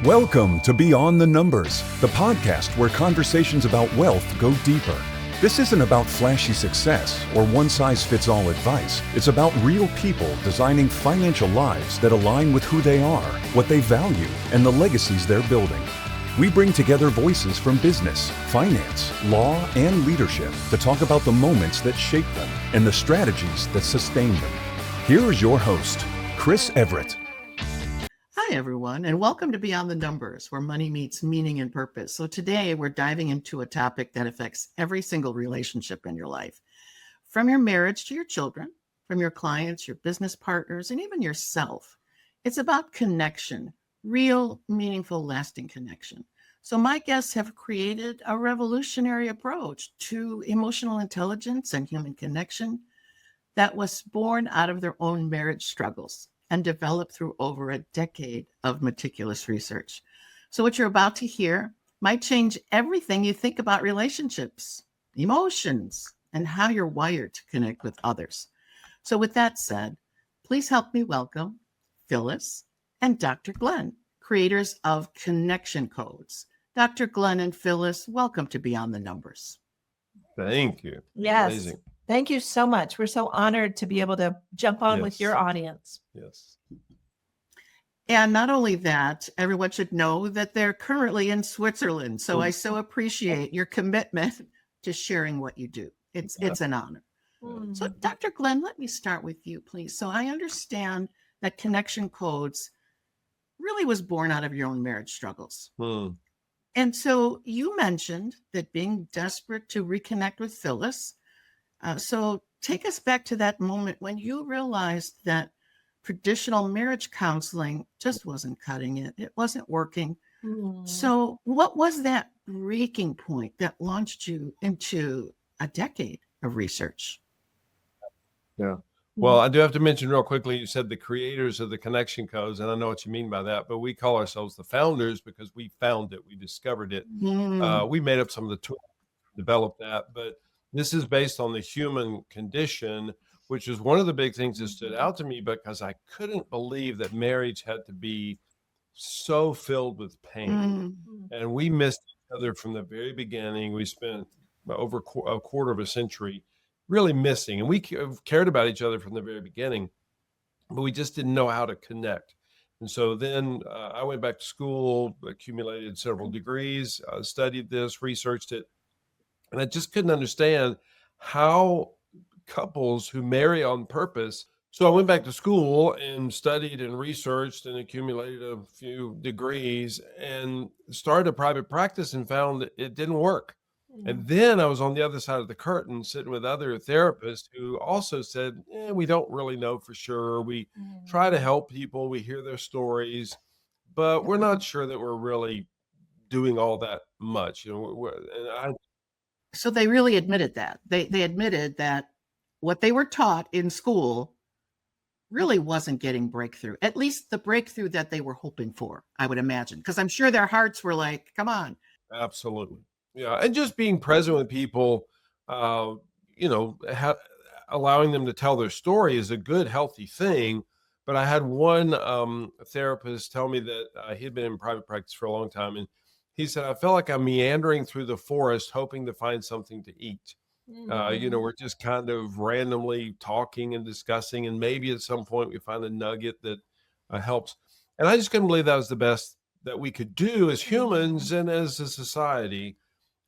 Welcome to Beyond the Numbers, the podcast where conversations about wealth go deeper. This isn't about flashy success or one-size-fits-all advice. It's about real people designing financial lives that align with who they are, what they value, and the legacies they're building. We bring together voices from business, finance, law, and leadership to talk about the moments that shape them and the strategies that sustain them. Here is your host, Chris Everett. Hi, everyone, and welcome to Beyond the Numbers, where money meets meaning and purpose. So today we're diving into a topic that affects every single relationship in your life, from your marriage to your children, from your clients, your business partners, and even yourself. It's about connection, real, meaningful, lasting connection. So my guests have created a revolutionary approach to emotional intelligence and human connection that was born out of their own marriage struggles and developed through over a decade of meticulous research. So what you're about to hear might change everything you think about relationships, emotions, and how you're wired to connect with others. So with that said, please help me welcome Phyllis and Dr. Glenn, creators of Connection Codes. Dr. Glenn and Phyllis, welcome to Beyond the Numbers. Thank you. Yes. Amazing. Thank you so much. We're so honored to be able to jump on with your audience. Yes. And not only that, everyone should know that they're currently in Switzerland. So I so appreciate your commitment to sharing what you do. It's an honor. So Dr. Glenn, let me start with you, please. So I understand that Connection Codes really was born out of your own marriage struggles. And so you mentioned that being desperate to reconnect with Phyllis. So take us back to that moment when you realized that traditional marriage counseling just wasn't cutting it. It wasn't working. So what was that breaking point that launched you into a decade of research? Yeah. Well, I do have to mention real quickly, you said the creators of the Connection Codes, and I know what you mean by that, but we call ourselves the founders because we found it, we discovered it. We made up some of the tools, developed that, but this is based on the human condition, which is one of the big things that stood out to me because I couldn't believe that marriage had to be so filled with pain. And we missed each other from the very beginning. We spent over a quarter of a century really missing, and we cared about each other from the very beginning, but we just didn't know how to connect. And so then I went back to school, accumulated several degrees, studied this, researched it, and I just couldn't understand how couples who marry on purpose. So I went back to school and studied and researched and accumulated a few degrees and started a private practice and found that it didn't work. And then I was on the other side of the curtain sitting with other therapists who also said, we don't really know for sure. We try to help people. We hear their stories, but we're not sure that we're really doing all that much. So they really admitted that. They admitted that what they were taught in school really wasn't getting breakthrough, at least the breakthrough that they were hoping for, I would imagine, because I'm sure their hearts were like, come on. Absolutely. Yeah. And just being present with people, allowing them to tell their story is a good, healthy thing. But I had one therapist tell me that he had been in private practice for a long time. And he said, I felt like I'm meandering through the forest, hoping to find something to eat. We're just kind of randomly talking and discussing, and maybe at some point we find a nugget that helps. And I just couldn't believe that was the best that we could do as humans and as a society.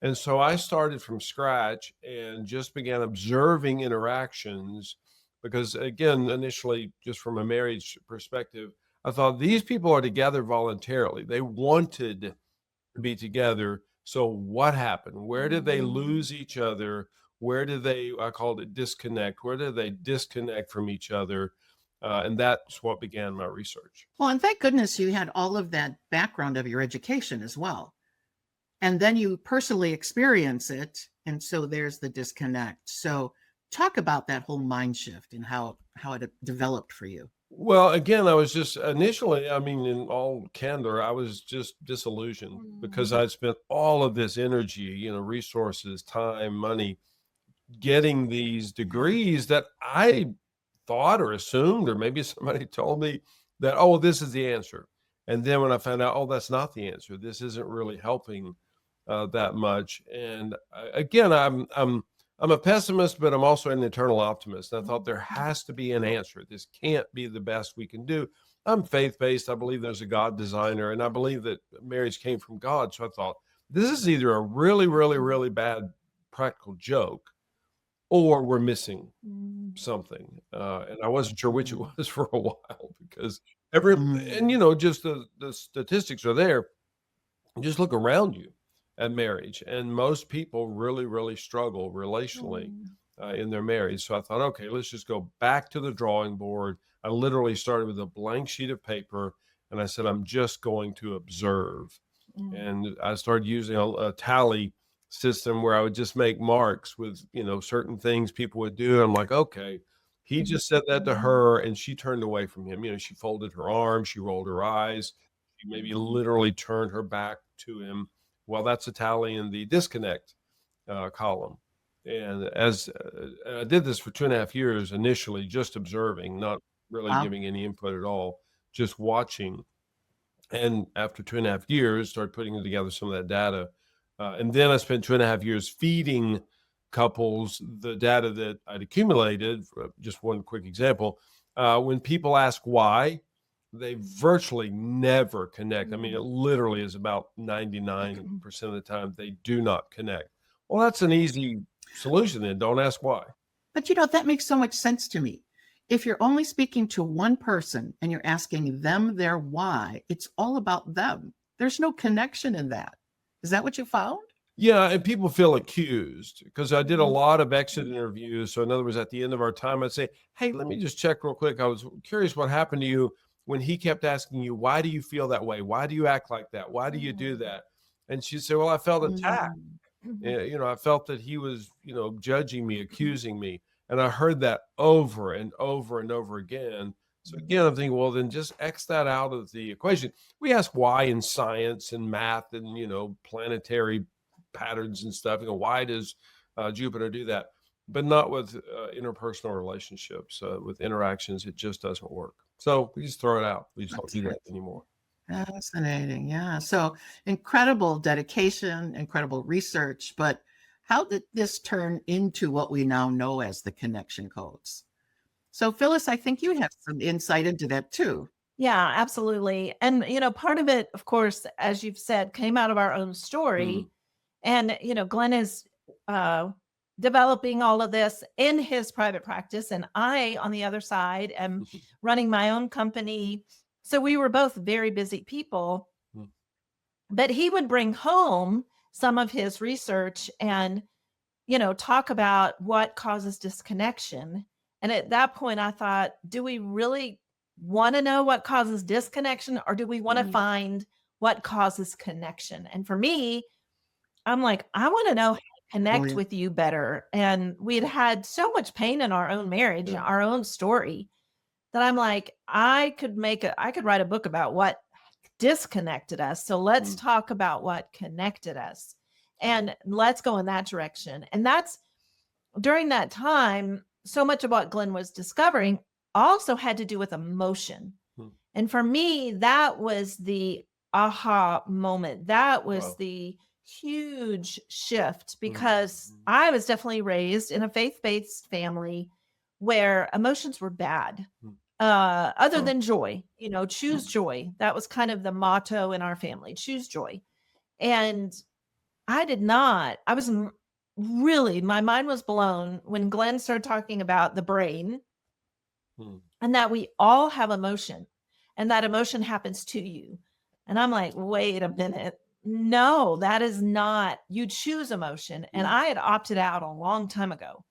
And so I started from scratch and just began observing interactions because, again, initially, just from a marriage perspective, I thought these people are together voluntarily. They wanted to be together. So what happened? Where did they lose each other? Where did they, I called it disconnect? Where did they disconnect from each other? And that's what began my research. Well, and thank goodness you had all of that background of your education as well. And then you personally experience it. And so there's the disconnect. So talk about that whole mind shift and how it developed for you. Well, again, I was just initially, in all candor, I was just disillusioned because I'd spent all of this energy, resources, time, money, getting these degrees that I thought or assumed, or maybe somebody told me that, oh, this is the answer. And then when I found out, oh, that's not the answer, this isn't really helping that much. And again, I'm a pessimist, but I'm also an eternal optimist. And I thought there has to be an answer. This can't be the best we can do. I'm faith-based. I believe there's a God designer, and I believe that marriage came from God. So I thought, this is either a really, really, really bad practical joke, or we're missing something. And I wasn't sure which it was for a while, because just the statistics are there. Just look around you at marriage, and most people really, really struggle relationally in their marriage. So I thought, okay, let's just go back to the drawing board. I literally started with a blank sheet of paper, and I said, I'm just going to observe. And I started using a tally system where I would just make marks with, certain things people would do. I'm like, okay, he just said that to her, and she turned away from him. She folded her arms, she rolled her eyes, she maybe literally turned her back to him. Well, that's a tally in the disconnect column. And as I did this for 2.5 years initially, just observing, not really giving any input at all, just watching. And after 2.5 years, started putting together some of that data. And then I spent 2.5 years feeding couples the data that I'd accumulated. Just one quick example. When people ask why, they virtually never connect. I mean, it literally is about 99% of the time they do not connect. Well, that's an easy solution then. Don't ask why. But that makes so much sense to me. If you're only speaking to one person and you're asking them their why, it's all about them. There's no connection in that. Is that what you found? Yeah, and people feel accused, because I did a lot of exit interviews. So in other words, at the end of our time, I'd say, hey, let me just check real quick. I was curious what happened to you when he kept asking you, why do you feel that way? Why do you act like that? Why do you do that? And she'd say, well, I felt attacked. I felt that he was, judging me, accusing me. And I heard that over and over and over again. So again, I'm thinking, well, then just X that out of the equation. We ask why in science and math and, planetary patterns and stuff. Why does Jupiter do that? But not with interpersonal relationships, with interactions. It just doesn't work. So we just throw it out. We just don't do that anymore. Fascinating. Yeah. So incredible dedication, incredible research. But how did this turn into what we now know as the connection codes? So Phyllis, I think you have some insight into that too. Yeah, absolutely. And, part of it, of course, as you've said, came out of our own story. And, Glenn is developing all of this in his private practice. And I, on the other side, am running my own company. So we were both very busy people. But he would bring home some of his research and, talk about what causes disconnection. And at that point, I thought, do we really want to know what causes disconnection, or do we want to find what causes connection? And for me, I'm like, I want to know how to connect with you better. And we had so much pain in our own marriage, our own story, that I'm like, I could write a book about what disconnected us. So let's talk about what connected us, and let's go in that direction. And that's during that time, so much of what Glenn was discovering also had to do with emotion. And for me, that was the aha moment. That was the huge shift, because I was definitely raised in a faith-based family where emotions were bad, other than joy. Choose joy. That was kind of the motto in our family: choose joy. And I did not. I was really, my mind was blown when Glenn started talking about the brain and that we all have emotion, and that emotion happens to you. And I'm like, wait a minute. No, that is not, you choose emotion. And I had opted out a long time ago.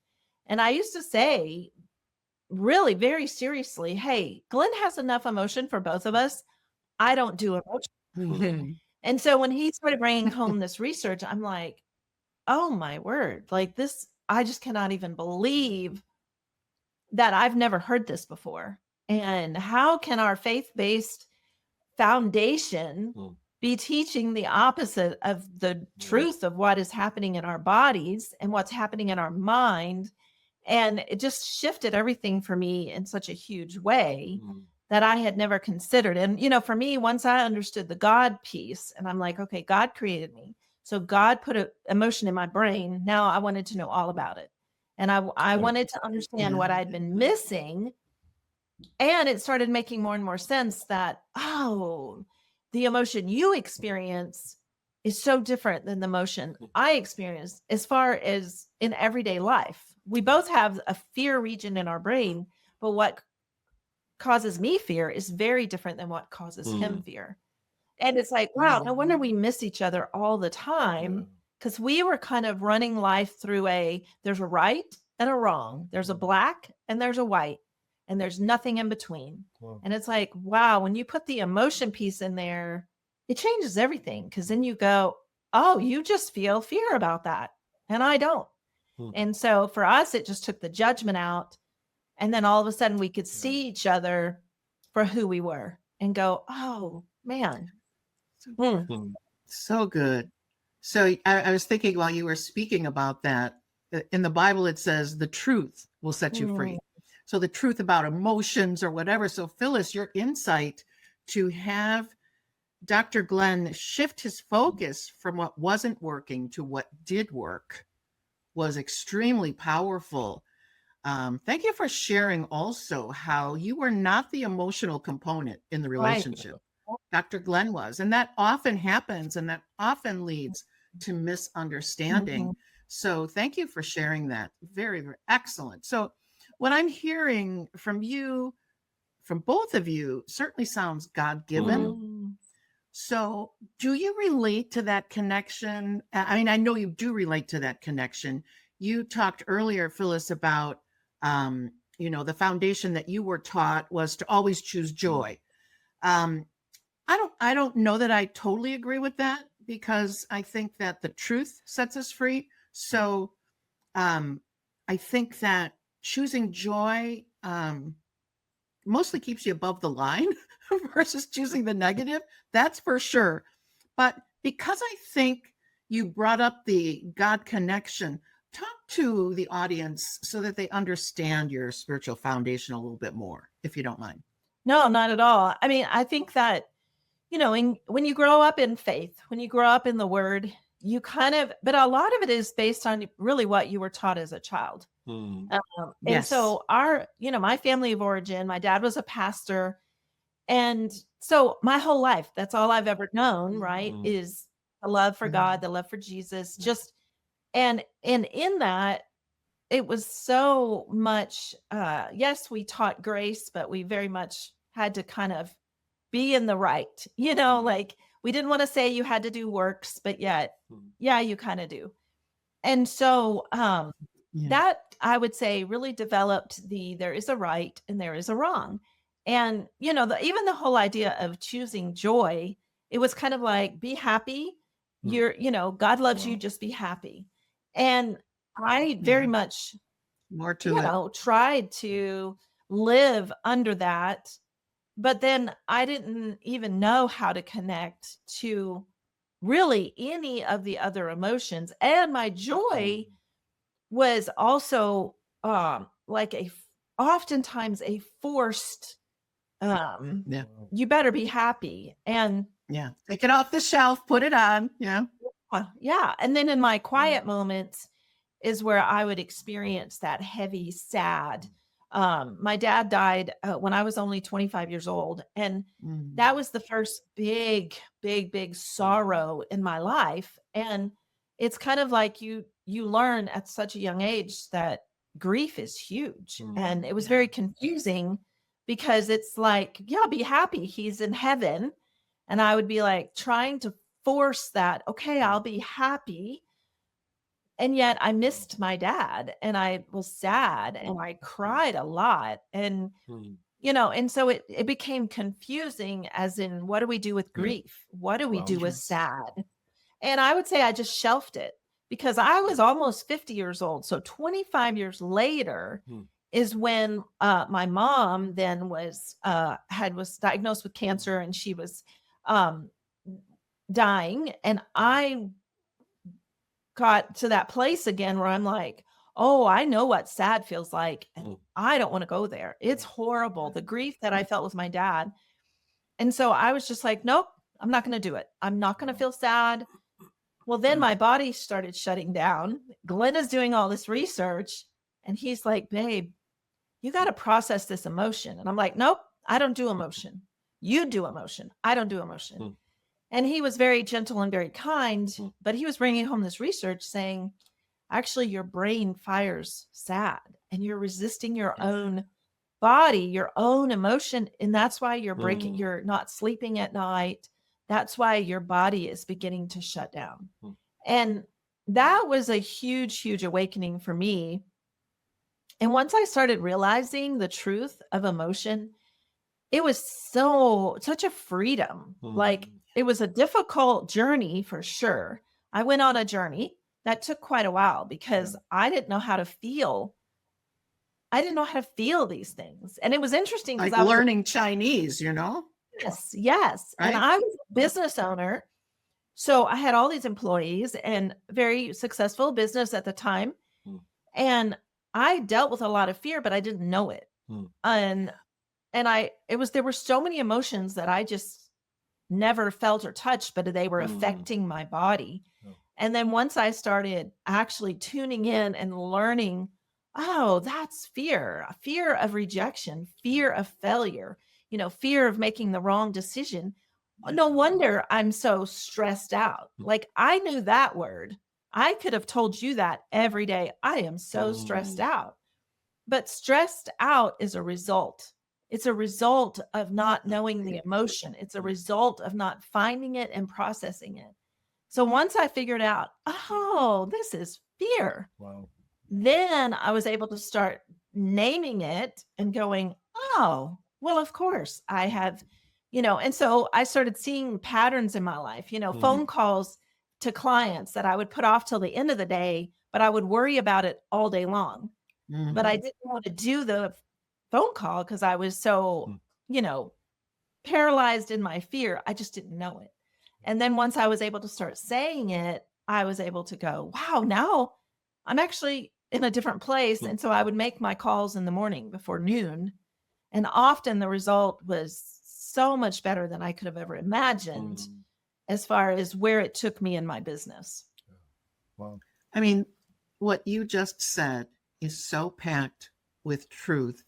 And I used to say, really very seriously, hey, Glenn has enough emotion for both of us. I don't do emotion. And so when he started bringing home this research, I'm like, oh my word, like this, I just cannot even believe that I've never heard this before. And how can our faith-based foundation be teaching the opposite of the truth of what is happening in our bodies and what's happening in our mind? And it just shifted everything for me in such a huge way that I had never considered. And, for me, once I understood the God piece and I'm like, okay, God created me. So God put an emotion in my brain. Now I wanted to know all about it. And I wanted to understand what I'd been missing. And it started making more and more sense that, the emotion you experience is so different than the emotion I experience as far as in everyday life. We both have a fear region in our brain, but what causes me fear is very different than what causes him fear. And it's like, wow, no wonder we miss each other all the time, because we were kind of running life through there's a right and a wrong. There's a black and there's a white, and there's nothing in between. And it's like, wow, when you put the emotion piece in there, it changes everything, because then you go, oh, you just feel fear about that. And I don't. And so for us, it just took the judgment out. And then all of a sudden we could see each other for who we were and go, oh, man. So good. So I was thinking while you were speaking about that, in the Bible, it says the truth will set you free. So the truth about emotions or whatever. So Phyllis, your insight to have Dr. Glenn shift his focus from what wasn't working to what did work was extremely powerful. Thank you for sharing also how you were not the emotional component in the relationship. Dr. Glenn was, and that often happens, and that often leads to misunderstanding. So thank you for sharing that. Very, very excellent. So what I'm hearing from you, from both of you, certainly sounds God-given. So do you relate to that connection? I mean, I know you do relate to that connection. You talked earlier, Phyllis, about the foundation that you were taught was to always choose joy. I don't know that I totally agree with that, because I think that the truth sets us free. So I think that choosing joy mostly keeps you above the line versus choosing the negative. That's for sure. But because I think you brought up the God connection, talk to the audience so that they understand your spiritual foundation a little bit more, if you don't mind. No, not at all. I mean, I think that, when you grow up in faith, when you grow up in the word, you but a lot of it is based on really what you were taught as a child. And so my family of origin, my dad was a pastor. And so my whole life, that's all I've ever known, right, is the love for God, the love for Jesus, and in that, it was so much, yes, we taught grace, but we very much had to kind of be in the right, like we didn't want to say you had to do works, but yet, you kind of do. And so that I would say really developed there is a right and there is a wrong. And, even the whole idea of choosing joy, it was kind of like, be happy. God loves you, just be happy. And I very much, more to tried to live under that. But then I didn't even know how to connect to really any of the other emotions. And my joy was also oftentimes a forced, you better be happy. And take it off the shelf, put it on. And then in my quiet moments is where I would experience that heavy, sad. My dad died when I was only 25 years old. And that was the first big, big, big sorrow in my life. And it's kind of like you learn at such a young age that grief is huge. And it was very confusing, because it's like, be happy, he's in heaven. And I would be like trying to force that, okay, I'll be happy. And yet I missed my dad, and I was sad, and I cried a lot. And, and so it became confusing, as in, what do we do with grief? What do we do with sad? And I would say I just shelved it, because I was almost 50 years old. So 25 years later is when my mom then was diagnosed with cancer, and she was dying. And I got to that place again where I'm like, oh, I know what sad feels like. And Mm. I don't want to go there. It's horrible. The grief that I felt with my dad. And so I was just like, nope, I'm not going to do it. I'm not going to feel sad. Well, then my body started shutting down. Glenn is doing all this research and he's like, babe, you got to process this emotion. And I'm like, nope, I don't do emotion. You do emotion. I don't do emotion. Mm. And he was very gentle and very kind, Mm. but he was bringing home this research saying, actually, your brain fires sad and you're resisting your own body, your own emotion. And that's why you're breaking, you're not sleeping at night. That's why your body is beginning to shut down. Mm. And that was a huge, huge awakening for me. And once I started realizing the truth of emotion, it was such a freedom. Mm. Like it was a difficult journey for sure. I went on a journey that took quite a while because I didn't know how to feel. I didn't know how to feel these things. And it was interesting because Like I was learning Chinese, you know? Yes. Right? And I was a business owner. So I had all these employees and very successful business at the time. Mm. And I dealt with a lot of fear, but I didn't know it. Mm. And there were so many emotions that I just never felt or touched, but they were affecting my body. Oh. And then once I started actually tuning in and learning, oh, that's fear of rejection, fear of failure, fear of making the wrong decision. No wonder I'm so stressed out. Like I knew that word. I could have told you that every day. I am so stressed out. But stressed out is a result. It's a result of not knowing the emotion. It's a result of not finding it and processing it. So once I figured out, oh, this is fear. Wow. Then I was able to start naming it and going, oh, well, of course I have, and so I started seeing patterns in my life, phone calls to clients that I would put off till the end of the day, but I would worry about it all day long. Mhm. But I didn't want to do the phone call because I was so, paralyzed in my fear. I just didn't know it. And then once I was able to start saying it, I was able to go, wow, now I'm actually in a different place. And so I would make my calls in the morning before noon. And often the result was so much better than I could have ever imagined as far as where it took me in my business. Wow. I mean, what you just said is so packed with truth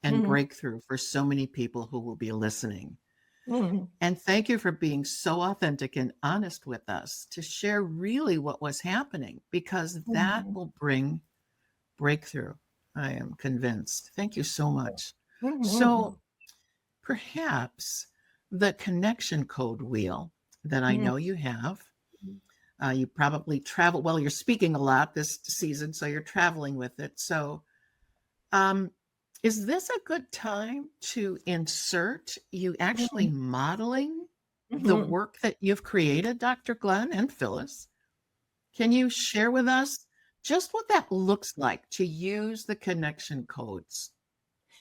and breakthrough for so many people who will be listening. And thank you for being so authentic and honest with us to share really what was happening, because that will bring breakthrough. I am convinced. Thank you so much. So perhaps the connection code wheel that I know you have, you probably travel, well, you're speaking a lot this season, so you're traveling with it. So is this a good time to insert you actually modeling the work that you've created, Dr. Glenn and Phyllis? Can you share with us just what that looks like to use the connection codes?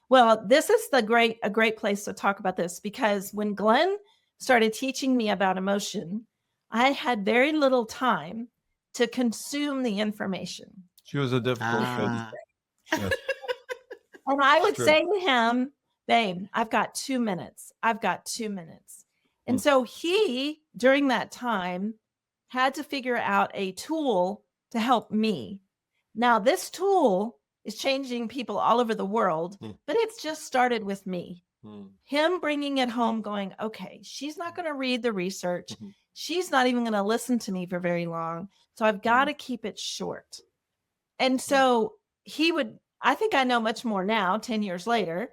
Well, this is a great place to talk about this, because when Glenn started teaching me about emotion, I had very little time to consume the information. She was a difficult kid. Yes. And I would True. say to him, babe, I've got 2 minutes. I've got 2 minutes. And so he, during that time, had to figure out a tool to help me. Now, this tool is changing people all over the world, but it's just started with me. Him bringing it home, going, okay, she's not going to read the research. She's not even going to listen to me for very long. So I've got to keep it short. And so I think I know much more now, 10 years later,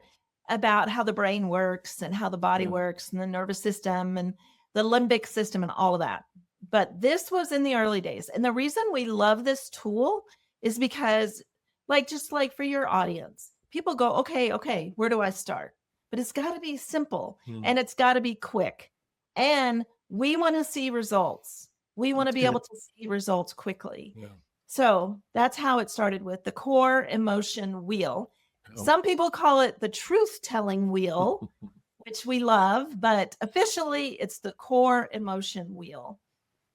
about how the brain works and how the body works and the nervous system and the limbic system and all of that. But this was in the early days. And the reason we love this tool is because, just like for your audience, people go, okay, where do I start? But it's got to be simple and it's got to be quick. And we want to see results. We want to be able to see results quickly. Yeah. So that's how it started, with the core emotion wheel. Some people call it the truth-telling wheel, which we love, but officially it's the core emotion wheel.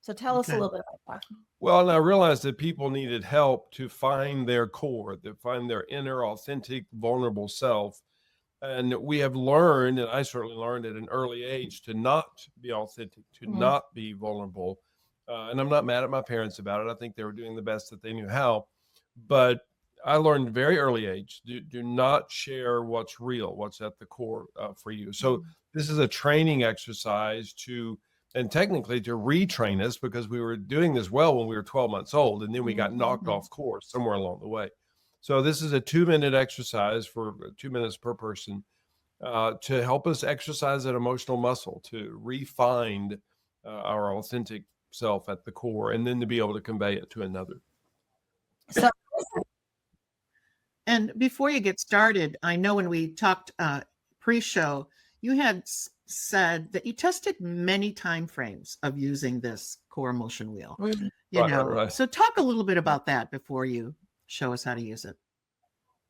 So tell us a Okay. little bit about that. Well, and I realized that people needed help to find their core, to find their inner, authentic, vulnerable self. And we have learned, and I certainly learned at an early age, to not be authentic, to Mhm. not be vulnerable. And I'm not mad at my parents about it. I think they were doing the best that they knew how. But I learned very early age, do not share what's real, what's at the core for you. So this is a training exercise to, and technically to retrain us, because we were doing this well when we were 12 months old, and then we got knocked off course somewhere along the way. So this is a 2-minute exercise for 2 minutes per person to help us exercise that emotional muscle, to refine our authentic self at the core, and then to be able to convey it to another. So And before you get started, I know when we talked pre-show, you had said that you tested many time frames of using this core emotion wheel. Right. So talk a little bit about that before you show us how to use it.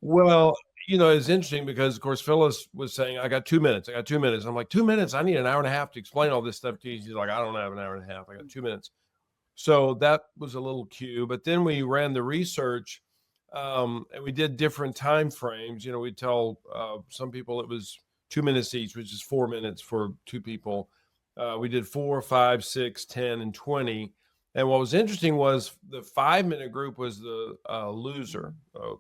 Well, it's interesting because, of course, Phyllis was saying, I got 2 minutes. I'm like, 2 minutes? I need an hour and a half to explain all this stuff to you. She's like, I don't have an hour and a half. I got 2 minutes. So that was a little cue. But then we ran the research and we did different time frames. We tell some people it was 2 minutes each, which is 4 minutes for 2 people. We did 4, 5, 6, 10, and 20. And what was interesting was the 5-minute group was the loser.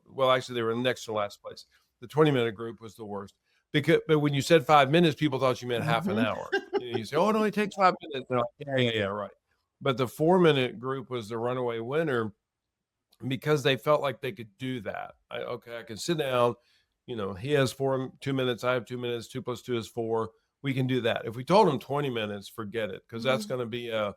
Well, actually, they were next to last place. The 20-minute group was the worst. But when you said 5 minutes, people thought you meant half an hour. You say, oh, it only takes 5 minutes. They're like, yeah, right. But the 4-minute group was the runaway winner because they felt like they could do that. I can sit down. He has 2 minutes. I have 2 minutes. 2 + 2 is 4. We can do that. If we told him 20 minutes, forget it, because that's going to be a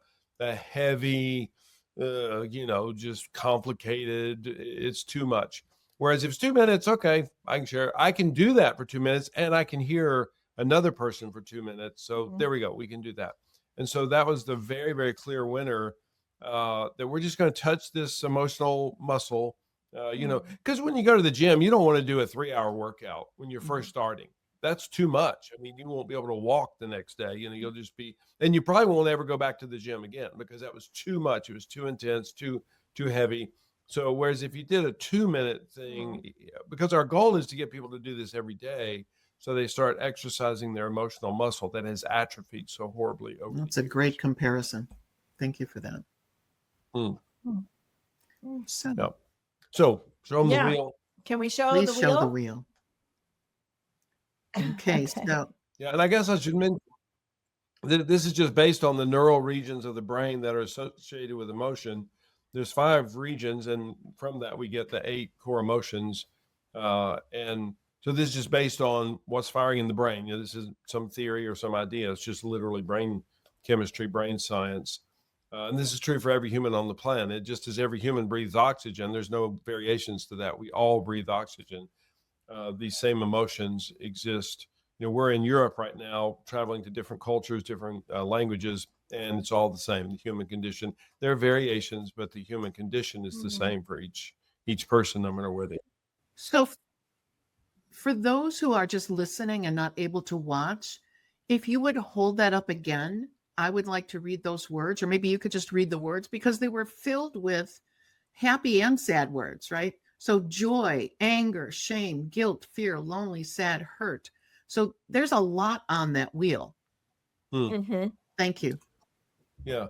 heavy, just complicated. It's too much. Whereas if it's 2 minutes, okay, I can share. I can do that for 2 minutes, and I can hear another person for 2 minutes. So there we go. We can do that. And so that was the very, very clear winner, that we're just going to touch this emotional muscle, because when you go to the gym, you don't want to do a 3-hour workout when you're first starting. That's too much. I mean, you won't be able to walk the next day. You'll just be, and you probably won't ever go back to the gym again because that was too much. It was too intense, too heavy. So whereas if you did a 2-minute thing, because our goal is to get people to do this every day, so they start exercising their emotional muscle that has atrophied so horribly over. That's a great comparison. Thank you for that. So show them the wheel. Can we show Please the show wheel? the wheel. Okay, so yeah, and I guess I should mention that this is just based on the neural regions of the brain that are associated with emotion. There's 5 regions, and from that we get the 8 core emotions. And so this is just based on what's firing in the brain. This is some theory or some idea. It's just literally brain chemistry, brain science. And this is true for every human on the planet. Just as every human breathes oxygen, there's no variations to that. We all breathe oxygen. These same emotions exist. We're in Europe right now, traveling to different cultures, different languages, and it's all the same. The human condition. There are variations, but the human condition is the same for each person, no matter where they are. So for those who are just listening and not able to watch, if you would hold that up again, I would like to read those words, or maybe you could just read the words because they were filled with happy and sad words, right? So joy, anger, shame, guilt, fear, lonely, sad, hurt. So there's a lot on that wheel. Thank you. Yeah.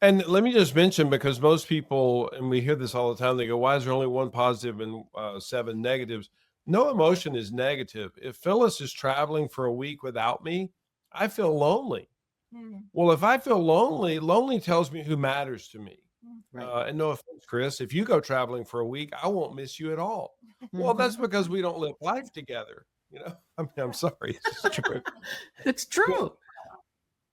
And let me just mention, because most people, and we hear this all the time, they go, why is there only 1 positive and 7 negatives? No emotion is negative. If Phyllis is traveling for a week without me, I feel lonely. Well, if I feel lonely tells me who matters to me. Right. And no offense, Chris, if you go traveling for a week, I won't miss you at all. Well, that's because we don't live life together. I mean, I'm sorry. It's true. It's true.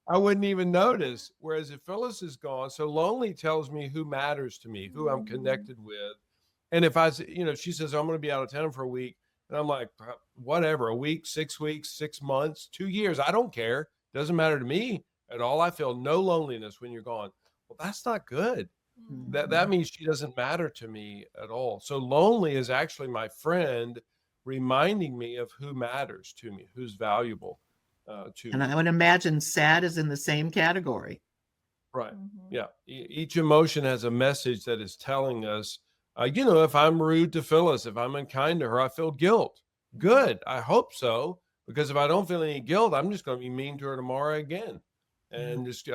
I wouldn't even notice. Whereas if Phyllis is gone, so lonely tells me who matters to me, who I'm connected with. And if she says, I'm going to be out of town for a week. And I'm like, whatever, a week, 6 weeks, 6 months, 2 years. I don't care. Doesn't matter to me at all. I feel no loneliness when you're gone. Well, that's not good. That means she doesn't matter to me at all. So lonely is actually my friend reminding me of who matters to me, who's valuable to And me. I would imagine sad is in the same category. Right. Mhm. Yeah. Each emotion has a message that is telling us, if I'm rude to Phyllis, if I'm unkind to her, I feel guilt. Good. I hope so. Because if I don't feel any guilt, I'm just going to be mean to her tomorrow again. And it's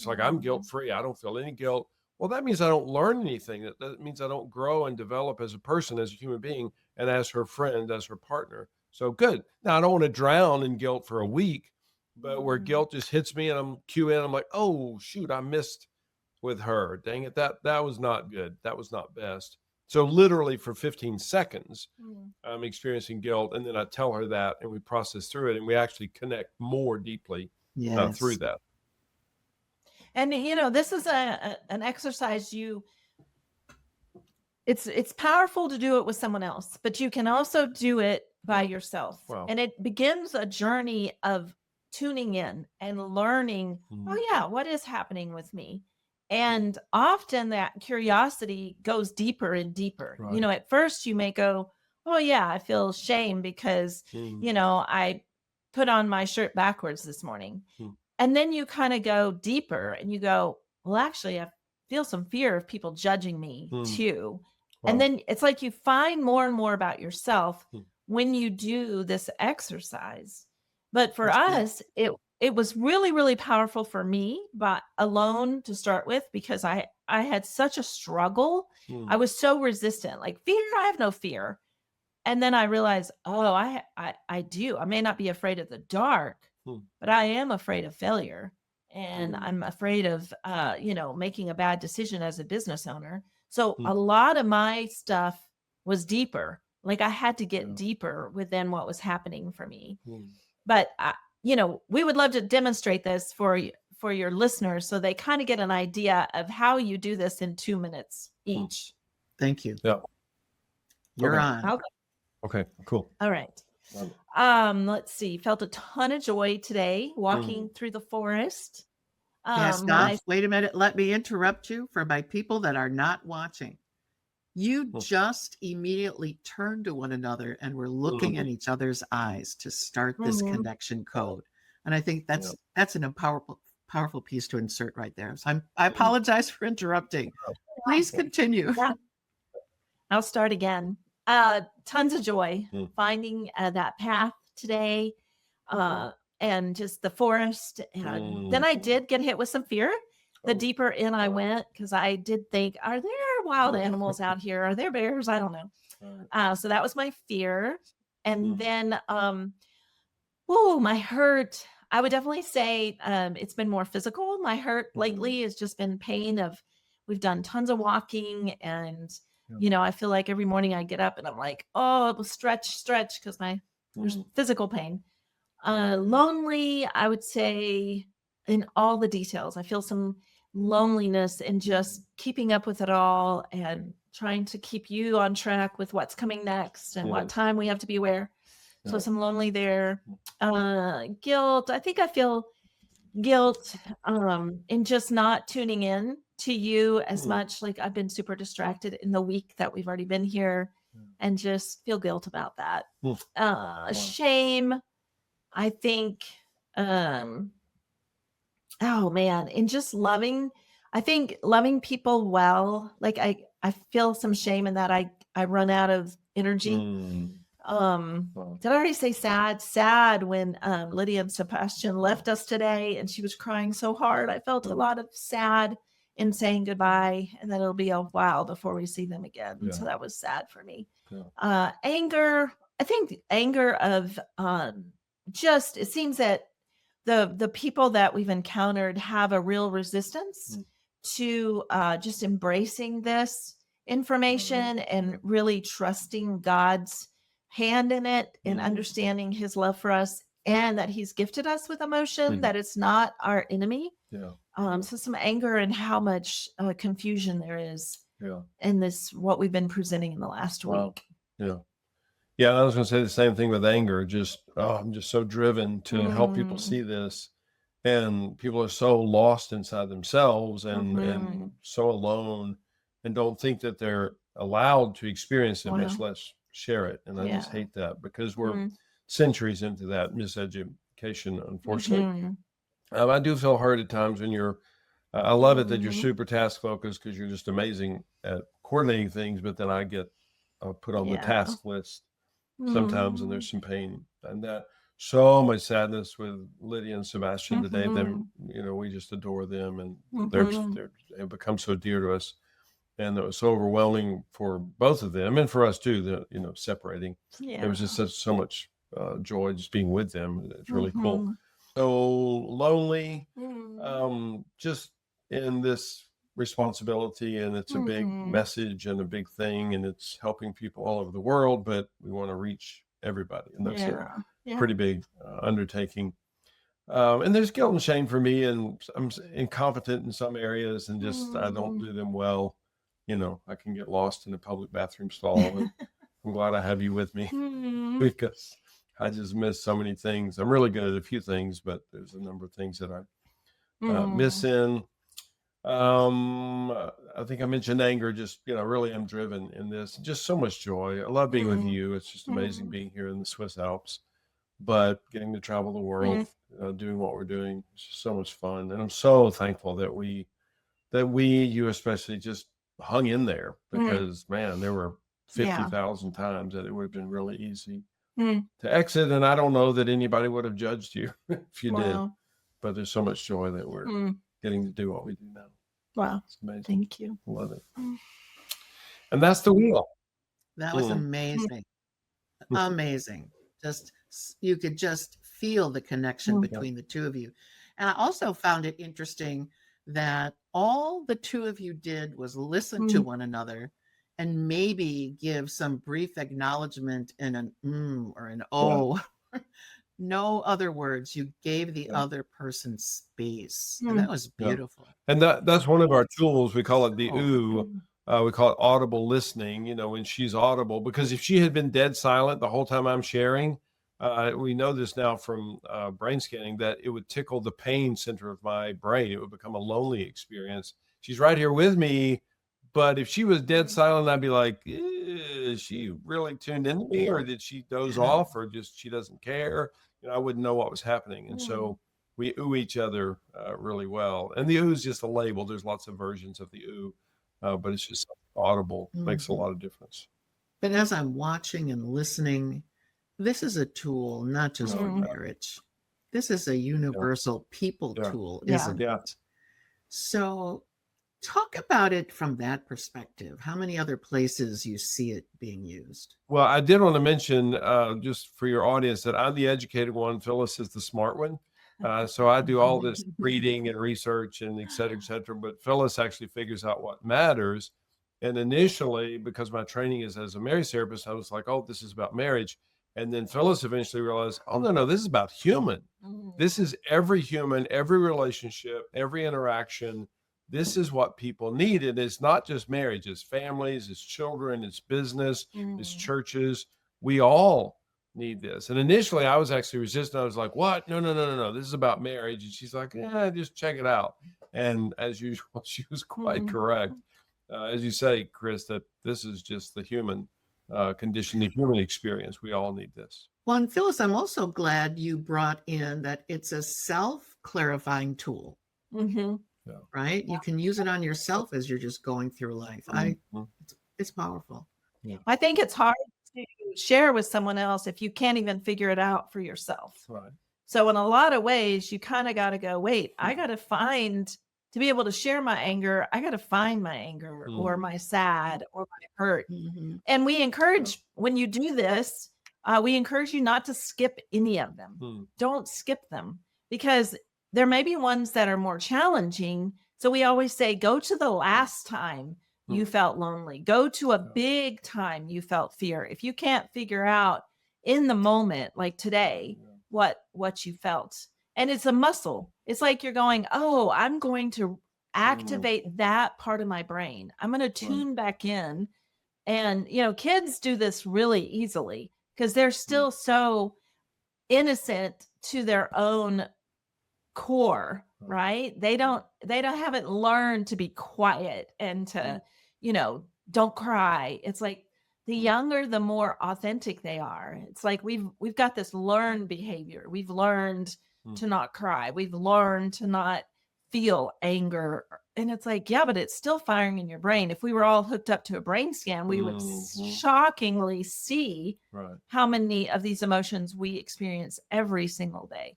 like, I'm guilt free. I don't feel any guilt. Well, that means I don't learn anything. That means I don't grow and develop as a person, as a human being, and as her friend, as her partner. So good. Now, I don't want to drown in guilt for a week, but where guilt just hits me and I'm QN, I'm like, oh, shoot, I missed with her. Dang it. That was not good. That was not best. So literally for 15 seconds, I'm experiencing guilt. And then I tell her that and we process through it and we actually connect more deeply through that. And, this is an exercise it's powerful to do it with someone else, but you can also do it by yourself. Wow. And it begins a journey of tuning in and learning, oh yeah, what is happening with me? And often that curiosity goes deeper and deeper. Right. At first you may go, oh yeah, I feel shame because, I put on my shirt backwards this morning. And then you kind of go deeper and you go, well, actually, I feel some fear of people judging me too. Wow. And then it's like you find more and more about yourself when you do this exercise. But for us, it was really, really powerful for me, but alone to start with, because I had such a struggle. I was so resistant, like fear, I have no fear. And then I realized, oh, I do. I may not be afraid of the dark, but I am afraid of failure. And I'm afraid of, making a bad decision as a business owner. So a lot of my stuff was deeper. Like I had to get deeper within what was happening for me. But, we would love to demonstrate this for your listeners so they kind of get an idea of how you do this in 2 minutes each. Thank you. Yeah. You're on. Okay, cool. All right. Let's see. Felt a ton of joy today walking through the forest. Wait a minute. Let me interrupt you for my people that are not watching. You just immediately turned to one another and were looking in each other's eyes to start this connection code. And I think that's an powerful piece to insert right there. So I apologize for interrupting. Please continue. Yeah. I'll start again. Tons of joy finding that path today. And just the forest. And then I did get hit with some fear. The deeper in I went, because I did think, are there wild animals out here? Are there bears? I don't know. So that was my fear. And then, my hurt, I would definitely say it's been more physical. My hurt lately has just been pain we've done tons of walking and, I feel like every morning I get up and I'm like, oh, it will stretch, because there's physical pain. Lonely, I would say in all the details, I feel some loneliness in just keeping up with it all and trying to keep you on track with what's coming next and what time we have to be aware. So some lonely there. Guilt. I think I feel guilt in just not tuning in to you as much. Like I've been super distracted in the week that we've already been here and just feel guilt about that. Shame. I think, in just loving people well, like I feel some shame in that I run out of energy. Did I already say sad? Sad when Lydia and Sebastian left us today and she was crying so hard. I felt a lot of sad in saying goodbye and that it'll be a while before we see them again. Yeah. So that was sad for me. Yeah. Anger. I think anger of just, it seems that the people that we've encountered have a real resistance to just embracing this information and really trusting God's hand in it and understanding his love for us and that he's gifted us with emotion, that it's not our enemy. So some anger and how much confusion there is in this, what we've been presenting in the last week. Yeah, I was going to say the same thing with anger. I'm just so driven to help people see this. And people are so lost inside themselves and so alone and don't think that they're allowed to experience it, much less share it. And I just hate that because we're centuries into that miseducation, unfortunately. I do feel hurt at times when you're I love it that you're super task focused because you're just amazing at coordinating things, but then I get put on the task list sometimes, and there's some pain, and that so much sadness with Lydia and Sebastian today. Them, we just adore them, and they've become so dear to us, and it was so overwhelming for both of them and for us too. That separating, there was just so much joy just being with them. It's really cool. So lonely, just in this responsibility, and it's a big message and a big thing, and it's helping people all over the world, but we want to reach everybody, and that's a pretty big undertaking. And there's guilt and shame for me, and I'm incompetent in some areas, and just I don't do them well. I can get lost in a public bathroom stall, and I'm glad I have you with me because I just miss so many things. I'm really good at a few things, but there's a number of things that I miss in. I think I mentioned anger. Just really am driven in this. Just so much joy. I love being with you. It's just amazing being here in the Swiss Alps, but getting to travel the world, doing what we're doing, it's just so much fun. And I'm so thankful that you especially, just hung in there, because man, there were 50,000 times that it would have been really easy to exit, and I don't know that anybody would have judged you if you did. But there's so much joy that we're getting to do what we do now. Wow. It's amazing. Thank you. Love it. And that's the wheel. That was amazing. Amazing. You could just feel the connection between the two of you. And I also found it interesting that all the two of you did was listen to one another and maybe give some brief acknowledgement in an or an oh. No other words. You gave the other person space. And that was beautiful. And that's one of our tools. We call it the ooh. We call it audible listening, when she's audible, because if she had been dead silent the whole time I'm sharing, we know this now from brain scanning, that it would tickle the pain center of my brain. It would become a lonely experience. She's right here with me, but if she was dead silent, I'd be like, is she really tuned into me, or did she doze off, or just she doesn't care? I wouldn't know what was happening. And so we ooh each other really well. And the ooh is just a label. There's lots of versions of the ooh, but it's just audible. Makes a lot of difference. But as I'm watching and listening, this is a tool, not just for marriage. This is a universal people tool, isn't it? So talk about it from that perspective. How many other places you see it being used? Well, I did want to mention, just for your audience, that I'm the educated one. Phyllis is the smart one. So I do all this reading and research and et cetera, but Phyllis actually figures out what matters. And initially, because my training is as a marriage therapist, I was like, oh, this is about marriage. And then Phyllis eventually realized, oh, no, this is about human. This is every human, every relationship, every interaction. This is what people need. And it's not just marriage, it's families, it's children, it's business, it's churches. We all need this. And initially I was actually resistant. I was like, what? No. This is about marriage. And she's like, just check it out. And as usual, she was quite correct. As you say, Chris, that this is just the human condition, the human experience. We all need this. Well, and Phyllis, I'm also glad you brought in that it's a self-clarifying tool. Right? You can use it on yourself as you're just going through life. It's powerful. I think it's hard to share with someone else if you can't even figure it out for yourself. Right. So in a lot of ways, you kind of got to go, wait, I got to to be able to share my anger, I got to find my anger or my sad or my hurt. And we encourage, when you do this, we encourage you not to skip any of them. Don't skip them, because there may be ones that are more challenging. So we always say, go to the last time you felt lonely. Go to a big time you felt fear. If you can't figure out in the moment, like today, what you felt. And it's a muscle. It's like you're going, oh, I'm going to activate that part of my brain. I'm going to tune back in. And, kids do this really easily because they're still so innocent to their own core, right? They haven't learned to be quiet and to, don't cry. It's like the younger, the more authentic they are. It's like we've got this learned behavior. We've learned to not cry. We've learned to not feel anger. And it's like, yeah, but it's still firing in your brain. If we were all hooked up to a brain scan, we would shockingly see how many of these emotions we experience every single day,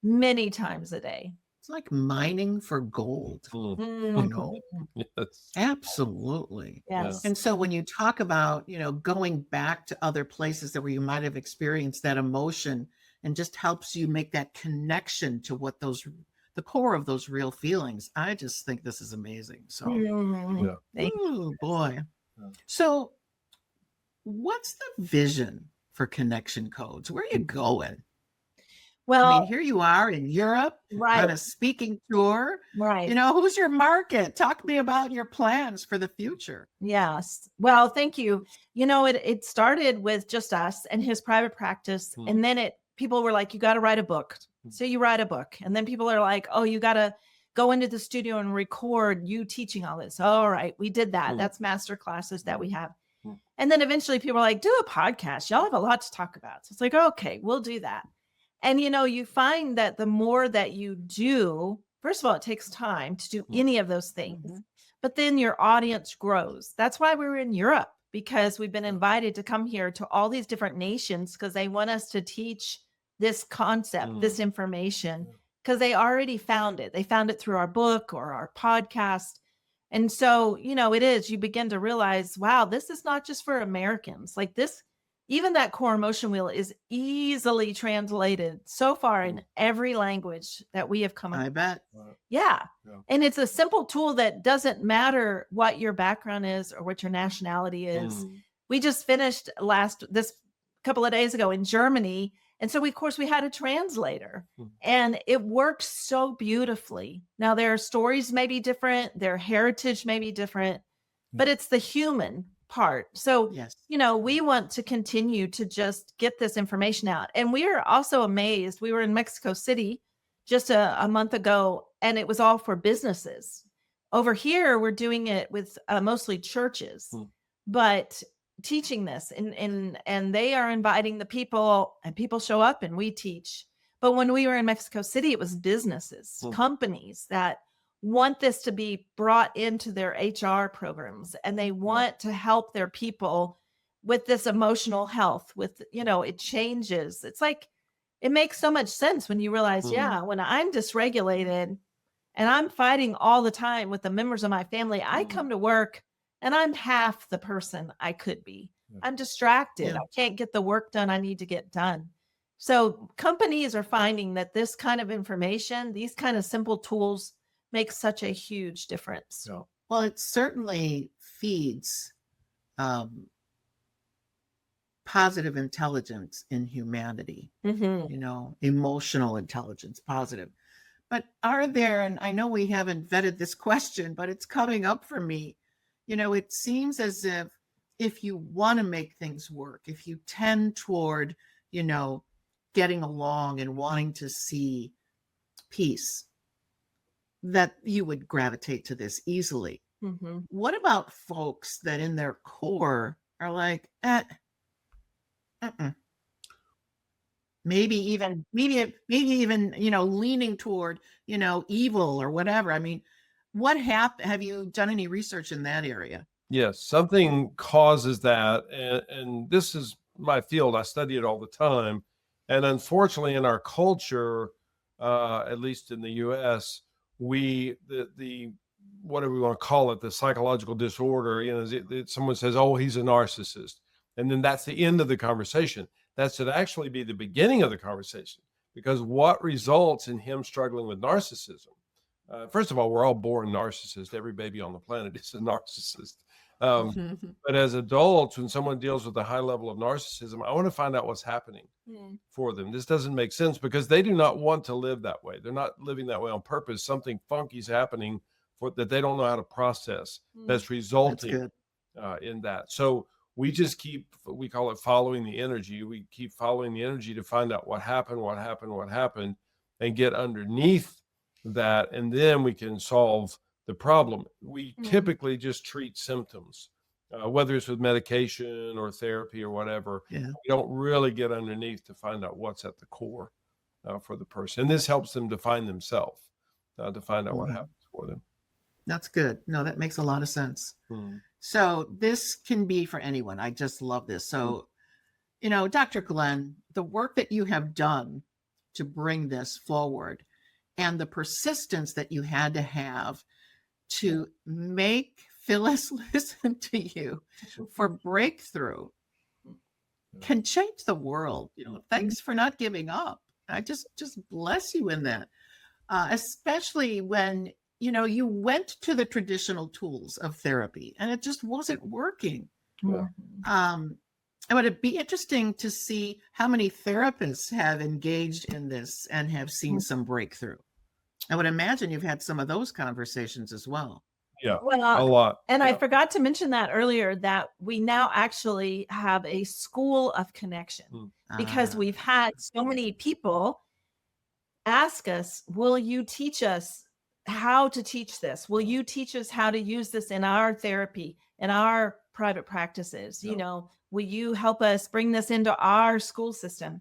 many times a day. It's like mining for gold, you know? Yes. Absolutely. Yes. And so when you talk about, you know, going back to other places that where you might have experienced that emotion and just helps you make that connection to what the core of those real feelings. I just think this is amazing. So, oh boy. So what's the vision for connection codes? Where are you going? Well, I mean, here you are in Europe on a speaking tour. Right. You know, who's your market? Talk to me about your plans for the future. Yes. Well, thank you. You know, it started with just us and his private practice. And then people were like, you got to write a book. So you write a book. And then people are like, oh, you got to go into the studio and record you teaching all this. All right. We did that. That's master classes that we have. And then eventually people are like, do a podcast. Y'all have a lot to talk about. So it's like, okay, we'll do that. And, you know, you find that the more that you do, first of all, it takes time to do any of those things, but then your audience grows. That's why we were in Europe, because we've been invited to come here to all these different nations because they want us to teach this concept, this information, because they already found it. They found it through our book or our podcast. And so, you know, you begin to realize, wow, this is not just for Americans. Like this, even that core emotion wheel is easily translated so far in every language that we have come up. I bet. Yeah. And it's a simple tool that doesn't matter what your background is or what your nationality is. We just finished this couple of days ago in Germany. And so of course we had a translator and it works so beautifully. Now their stories may be different, their heritage may be different, but it's the human part. So, you know, we want to continue to just get this information out. And we are also amazed. We were in Mexico City just a month ago, and it was all for businesses. Over here, we're doing it with mostly churches, but teaching this and they are inviting the people, and people show up and we teach. But when we were in Mexico City, it was businesses, companies that want this to be brought into their HR programs, and they want to help their people with this emotional health, with, you know, it changes. It's like, it makes so much sense when you realize, when I'm dysregulated and I'm fighting all the time with the members of my family, I come to work and I'm half the person I could be. I'm distracted. I can't get the work done I need to get done. So companies are finding that this kind of information, these kind of simple tools, makes such a huge difference. Well, it certainly feeds positive intelligence in humanity, you know, emotional intelligence, positive. But are there, and I know we haven't vetted this question, but it's coming up for me, you know, it seems as if you want to make things work, if you tend toward, you know, getting along and wanting to see peace, that you would gravitate to this easily. What about folks that in their core are like, maybe even, you know, leaning toward, you know, evil or whatever. I mean, what happened? Have you done any research in that area? Yes, something causes that. And this is my field. I study it all the time. And unfortunately, in our culture, at least in the US, the whatever we want to call it, the psychological disorder, you know, someone says, oh, he's a narcissist. And then that's the end of the conversation. That should actually be the beginning of the conversation, because what results in him struggling with narcissism? First of all, we're all born narcissists. Every baby on the planet is a narcissist. But as adults, when someone deals with a high level of narcissism, I want to find out what's happening for them. This doesn't make sense because they do not want to live that way. They're not living that way on purpose. Something funky is happening that they don't know how to process that's resulting in that. So we just we call it following the energy. We keep following the energy to find out what happened, and get underneath that. And then we can solve the problem. We typically just treat symptoms, whether it's with medication or therapy or whatever. We don't really get underneath to find out what's at the core for the person. And this helps them define themselves. to find out what happens for them. That's good. No, that makes a lot of sense. Mm. So this can be for anyone. I just love this. So, Dr. Glenn, the work that you have done to bring this forward and the persistence that you had to have to make Phyllis listen to you for breakthrough can change the world. Thanks for not giving up. I just bless you in that, especially when you went to the traditional tools of therapy and it just wasn't working. Yeah. It would be interesting to see how many therapists have engaged in this and have seen some breakthrough. I would imagine you've had some of those conversations as well. Yeah, Well, a lot. And yeah. I forgot to mention that earlier, that we now actually have a school of connection because we've had so many people ask us, will you teach us how to teach this? Will you teach us how to use this in our therapy, in our private practices? Will you help us bring this into our school system?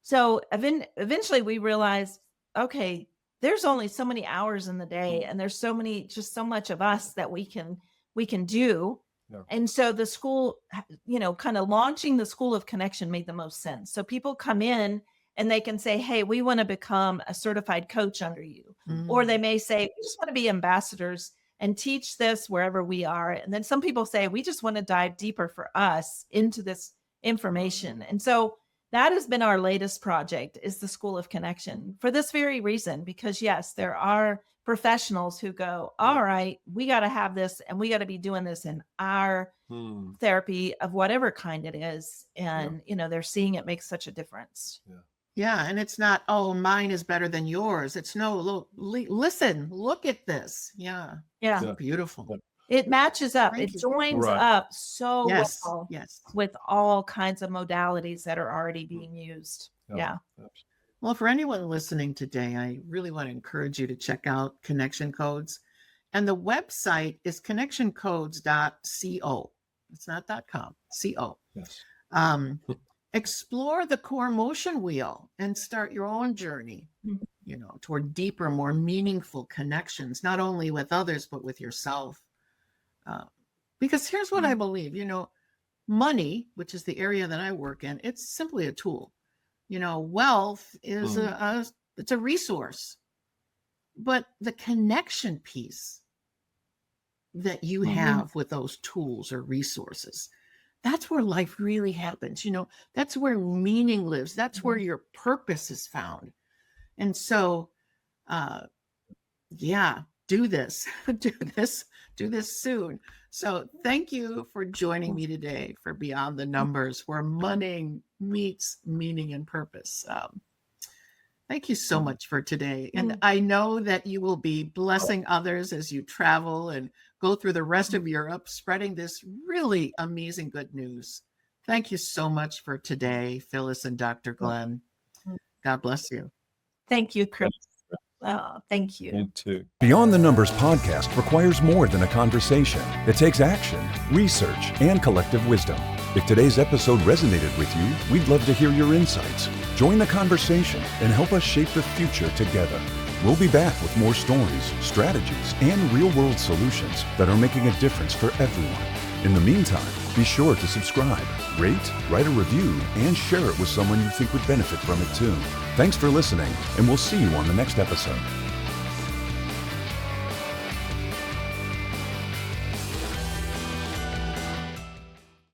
So eventually we realized, okay, there's only so many hours in the day and there's so much of us that we can do. Yeah. And so the school, kind of launching the School of Connection made the most sense. So people come in and they can say, hey, we want to become a certified coach under you. Or they may say, we just want to be ambassadors and teach this wherever we are. And then some people say, we just want to dive deeper for us into this information. And so that has been our latest project, is the School of Connection, for this very reason, because yes, there are professionals who go, all right, we got to have this and we got to be doing this in our therapy of whatever kind it is. And, they're seeing it make such a difference. Yeah. And it's not, oh, mine is better than yours. It's no, listen, look at this. Yeah. It's beautiful. It matches up. It joins up so well with all kinds of modalities that are already being used. Yeah. Well, for anyone listening today, I really want to encourage you to check out Connection Codes. And the website is connectioncodes.co. It's not .com, co. Yes. Explore the core motion wheel and start your own journey, toward deeper, more meaningful connections, not only with others, but with yourself. Because here's what I believe, money, which is the area that I work in, it's simply a tool. Wealth is it's a resource, but the connection piece that you have with those tools or resources, that's where life really happens. That's where meaning lives. That's where your purpose is found. And so, do this soon. So thank you for joining me today for Beyond the Numbers, where money meets meaning and purpose. Thank you so much for today. And I know that you will be blessing others as you travel and go through the rest of Europe, spreading this really amazing good news. Thank you so much for today, Phyllis and Dr. Glenn. God bless you. Thank you, Chris. Oh, thank you. Me too. Beyond the Numbers podcast requires more than a conversation. It takes action, research, and collective wisdom. If today's episode resonated with you, we'd love to hear your insights. Join the conversation and help us shape the future together. We'll be back with more stories, strategies, and real-world solutions that are making a difference for everyone. In the meantime, be sure to subscribe, rate, write a review, and share it with someone you think would benefit from it too. Thanks for listening, and we'll see you on the next episode.